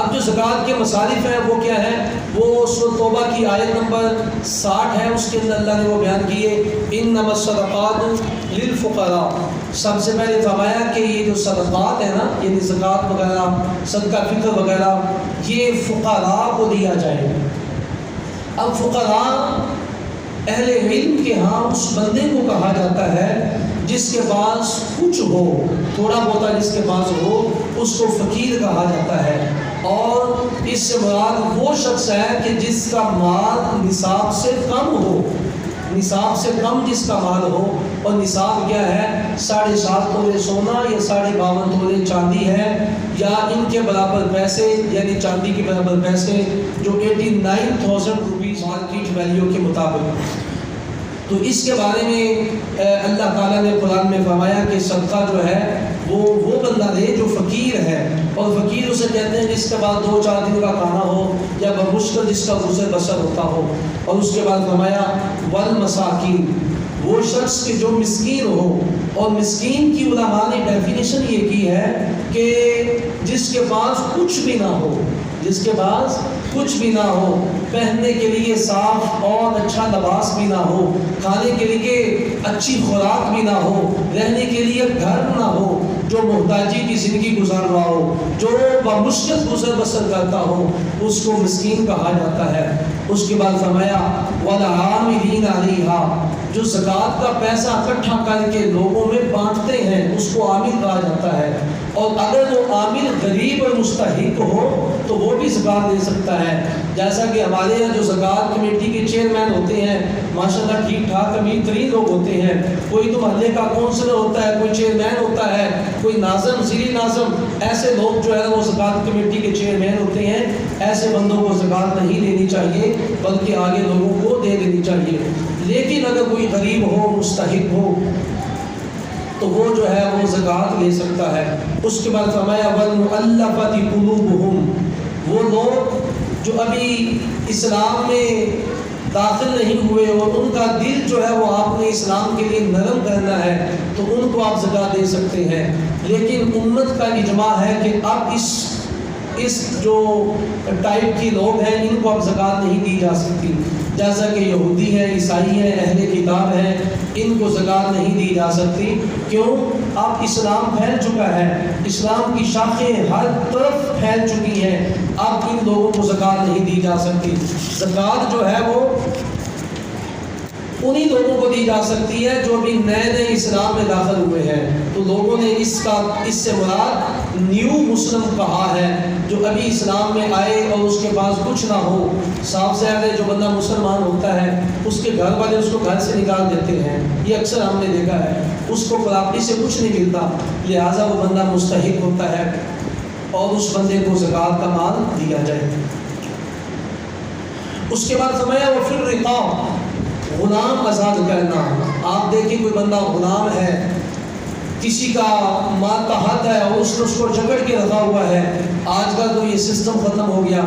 اب جو زکوٰۃ کے مصارف ہیں وہ کیا ہے؟ وہ سورۃ توبہ کی آیت نمبر 60 ہے، اس کے اندر اللہ نے وہ بیان کیے انما الصدقات للفقراء۔ سب سے پہلے فرمایا کہ یہ جو صدقات ہیں نا، یعنی زکوٰۃ وغیرہ، صدقہ فطر وغیرہ، یہ فقراء کو دیا جائے گا۔ اب فقراء اہل علم کے ہاں اس بندے کو کہا جاتا ہے جس کے پاس کچھ ہو، تھوڑا بہت جس کے پاس ہو، اس کو فقیر کہا جاتا ہے۔ اور اس سے مراد وہ شخص ہے کہ جس کا مال نصاب سے کم ہو، نصاب سے کم جس کا مال ہو، اور نصاب کیا ہے؟ 7.5 تولے سونا یا 52.5 تولے چاندی ہے، یا ان کے برابر پیسے، یعنی چاندی کے برابر پیسے جو 89,000 روپیز مارکیٹ ویلیو کے مطابق۔ تو اس کے بارے میں اللہ تعالیٰ نے قرآن میں فرمایا کہ صدقہ جو ہے وہ بندہ دے جو فقیر ہے، اور فقیر اسے کہتے ہیں جس کے بعد 2-4 دن کا کھانا ہو یا بمشکل جس کا گزر بسر ہوتا ہو۔ اور اس کے بعد فرمایا والمساکین، وہ شخص کہ جو مسکین ہو، اور مسکین کی علماء نے ڈیفینیشن یہ کی ہے کہ جس کے پاس کچھ بھی نہ ہو، جس کے پاس کچھ بھی نہ ہو، پہننے کے لیے صاف اور اچھا لباس بھی نہ ہو، کھانے کے لیے اچھی خوراک بھی نہ ہو، رہنے کے لیے گھر نہ ہو، جو محتاجی کی زندگی گزار رہا ہو، جو بمشکل گزر بسر کرتا ہو، اس کو مسکین کہا جاتا ہے۔ اس کے بعد فرمایا وَالْعَامِلِينَ عَلَيْهَا، جو زکوٰۃ کا پیسہ اکٹھا کر کے لوگوں میں بانٹتے ہیں اس کو عامل کہا جاتا ہے۔ اور اگر وہ عامل غریب اور مستحق ہو تو وہ بھی زکوٰۃ دے سکتا ہے۔ جیسا کہ ہمارے یہاں جو زکوٰۃ کمیٹی کے چیئرمین ہوتے ہیں ماشاءاللہ ٹھیک ٹھاک امیر ترین لوگ ہوتے ہیں، کوئی تو محلے کا کونسلر ہوتا ہے، کوئی چیئرمین ہوتا ہے، کوئی ناظم، زیر ناظم، ایسے لوگ جو ہے وہ زکوٰۃ کمیٹی کے چیئرمین ہوتے ہیں۔ ایسے بندوں کو زکوٰۃ نہیں دینی چاہیے بلکہ آگے لوگوں کو دے دینی چاہیے۔ لیکن اگر کوئی غریب ہو، مستحق ہو، تو وہ جو ہے وہ زکوٰۃ لے سکتا ہے۔ اس کے بعد فرمایا وَالْمُؤَلَّفَةِ قُلُوبُهُمْ، وہ لوگ جو ابھی اسلام میں داخل نہیں ہوئے اور ان کا دل جو ہے وہ آپ نے اسلام کے لیے نرم کرنا ہے تو ان کو آپ زکوٰۃ دے سکتے ہیں۔ لیکن امت کا اجماع ہے کہ اب اس جو ٹائپ کی لوگ ہیں ان کو اب زکوٰۃ نہیں دی جا سکتی، جیسا کہ یہودی ہیں، عیسائی ہیں، اہل کتاب ہیں، ان کو زکوٰۃ نہیں دی جا سکتی۔ کیوں؟ اب اسلام پھیل چکا ہے، اسلام کی شاخیں ہر طرف پھیل چکی ہیں، اب ان لوگوں کو زکوٰۃ نہیں دی جا سکتی۔ زکوٰۃ جو ہے وہ انہی لوگوں کو دی جا سکتی ہے جو ابھی نئے اسلام میں داخل ہوئے ہیں۔ تو لوگوں نے اس سے مراد نیو مسلم کہا ہے، جو ابھی اسلام میں آئے اور اس کے پاس کچھ نہ ہو۔ صاف ظاہر ہے جو بندہ مسلمان ہوتا ہے اس کے گھر والے اس کو گھر سے نکال دیتے ہیں، یہ اکثر ہم نے دیکھا ہے، اس کو پراپرٹی سے کچھ نہیں ملتا، لہٰذا وہ بندہ مستحق ہوتا ہے اور اس بندے کو زکوٰۃ کا مال دیا جائے۔ اس کے بعد فرمایا وفی الرقاب، غلام آزاد کرنا۔ آپ دیکھیں کوئی بندہ غلام ہے، کسی کا ماتحت ہے اور اس نے اس کو جکڑ کے رکھا ہوا ہے۔ آج کل تو یہ سسٹم ختم ہو گیا،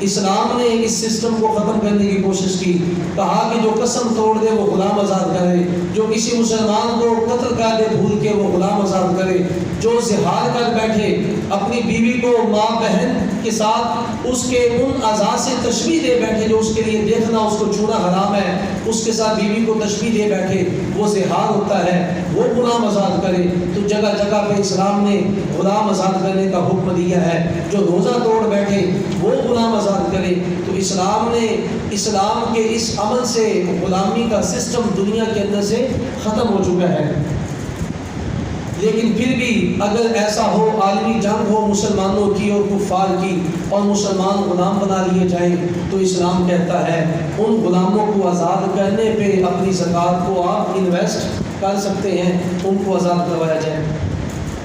اسلام نے اس سسٹم کو ختم کرنے کی کوشش کی، کہا کہ جو قسم توڑ دے وہ غلام آزاد کرے، جو کسی مسلمان کو قتل کر دے بھول کے وہ غلام آزاد کرے، جو زہار کر بیٹھے اپنی بیوی کو ماں بہن کے ساتھ اس کے ان اعضاء سے تشبیہ دے بیٹھے جو اس کے لیے دیکھنا اس کو چھونا حرام ہے، اس کے ساتھ بیوی کو تشبیہ دے بیٹھے، وہ زہار ہوتا ہے، وہ غلام آزاد کرے۔ تو جگہ جگہ پہ اسلام نے غلام آزاد کرنے کا حکم دیا ہے، جو روزہ توڑ بیٹھے وہ غلام آزاد کرے۔ تو اسلام نے اسلام کے اس عمل سے غلامی کا سسٹم دنیا کے اندر سے ختم ہو چکا ہے۔ لیکن پھر بھی اگر ایسا ہو، عالمی جنگ ہو مسلمانوں کی اور کفار کی اور مسلمان غلام بنا لیے جائیں، تو اسلام کہتا ہے ان غلاموں کو آزاد کرنے پہ اپنی زکوٰۃ کو آپ انویسٹ کر سکتے ہیں، ان کو آزاد کروایا جائے۔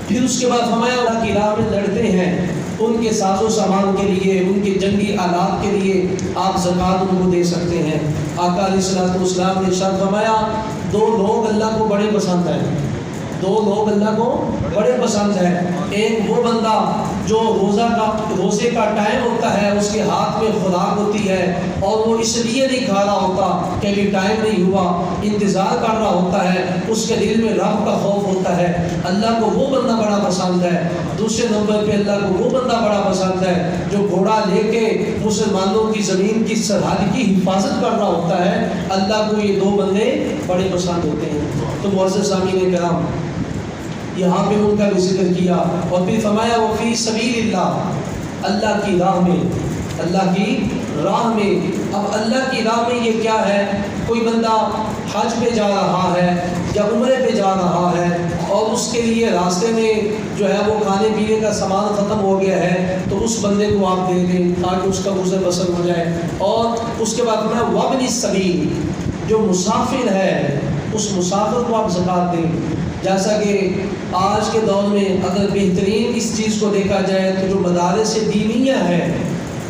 پھر اس کے بعد فرمایا اللہ کی راہ میں لڑتے ہیں، ان کے ساز و سامان کے لیے، ان کے جنگی آلات کے لیے آپ زکوٰۃ ان کو دے سکتے ہیں۔ آقا علیہ الصلوۃ والسلام نے ارشاد فرمایا 2 لوگ اللہ کو بڑے پسند ہیں، 2 لوگ اللہ کو بڑے پسند ہے۔ ایک وہ بندہ جو روزے کا ٹائم ہوتا ہے، اس کے ہاتھ میں خوراک ہوتی ہے اور وہ اس لیے نہیں کھا رہا ہوتا کہ ابھی ٹائم نہیں ہوا، انتظار کر رہا ہوتا ہے، اس کے دل میں رب کا خوف ہوتا ہے، اللہ کو وہ بندہ بڑا پسند ہے۔ دوسرے نمبر پہ اللہ کو وہ بندہ بڑا پسند ہے جو گھوڑا لے کے مسلمانوں کی زمین کی سرحد کی حفاظت کر رہا ہوتا ہے، اللہ کو یہ دو بندے بڑے پسند ہوتے ہیں۔ تو معزز سامعین کرام، یہاں پہ ان کا بھی ذکر کیا اور پھر فرمایا وفی سبیل اللہ، اللہ کی راہ میں، اللہ کی راہ میں۔ اب اللہ کی راہ میں یہ کیا ہے؟ کوئی بندہ حج پہ جا رہا ہے یا عمرے پہ جا رہا ہے اور اس کے لیے راستے میں جو ہے وہ کھانے پینے کا سامان ختم ہو گیا ہے، تو اس بندے کو آپ دے دیں تاکہ اس کا گزر بسر ہو جائے۔ اور اس کے بعد میں وابن السبیل، جو مسافر ہے اس مسافر کو آپ زکوٰۃ دیں۔ جیسا کہ آج کے دور میں اگر بہترین اس چیز کو دیکھا جائے تو جو مدارس دینیہ ہے،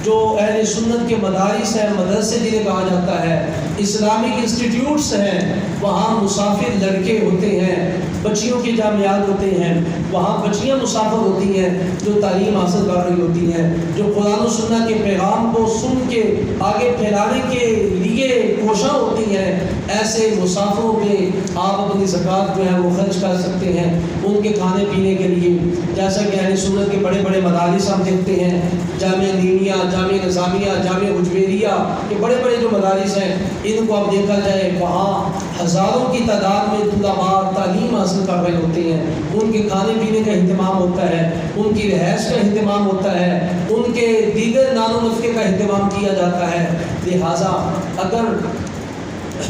جو اہل سنت کے مدارس ہیں، مدرسے جنہیں کہا جاتا ہے، اسلامک انسٹیٹیوٹس ہیں، وہاں مسافر لڑکے ہوتے ہیں، بچیوں کے جامعات ہوتے ہیں، وہاں بچیاں مسافر ہوتی ہیں جو تعلیم حاصل کر رہی ہوتی ہیں، جو قرآن و سنت کے پیغام کو سن کے آگے پھیلانے کے لیے کوشاں ہوتی ہیں۔ ایسے مسافروں پہ آپ اپنی زکوٰۃ جو ہے وہ خرچ کر سکتے ہیں ان کے کھانے پینے کے لیے۔ جیسا کہ اہل سنت کے بڑے بڑے مدارس ہم دیکھتے ہیں، جامعہ دینیہ، جامعہ نظامیہ، جامعہ حجویریہ، یہ بڑے بڑے جو مدارس ہیں ان کو اب دیکھا جائے وہاں ہزاروں کی تعداد میں طلباء تعلیم حاصل کر رہے ہوتے ہیں، ان کے کھانے پینے کا اہتمام ہوتا ہے، ان کی رہائش کا اہتمام ہوتا ہے، ان کے دیگر نان و نفقے کا اہتمام کیا جاتا ہے۔ لہٰذا اگر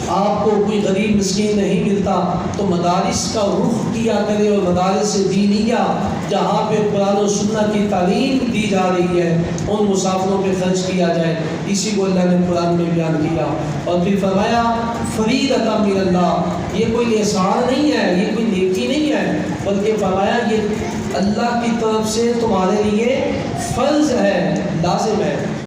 آپ کو کوئی غریب مسکین نہیں ملتا تو مدارس کا رخ کیا کرے، اور مدارس دینیہ جہاں پہ قرآن و سنت کی تعلیم دی جا رہی ہے ان مسافروں پہ خرچ کیا جائے۔ اسی کو اللہ نے قرآن میں بیان کیا اور پھر فرمایا فریضۃ من اللہ، یہ کوئی احسان نہیں ہے، یہ کوئی نیکی نہیں ہے، بلکہ فرمایا یہ اللہ کی طرف سے تمہارے لیے فرض ہے، لازم ہے۔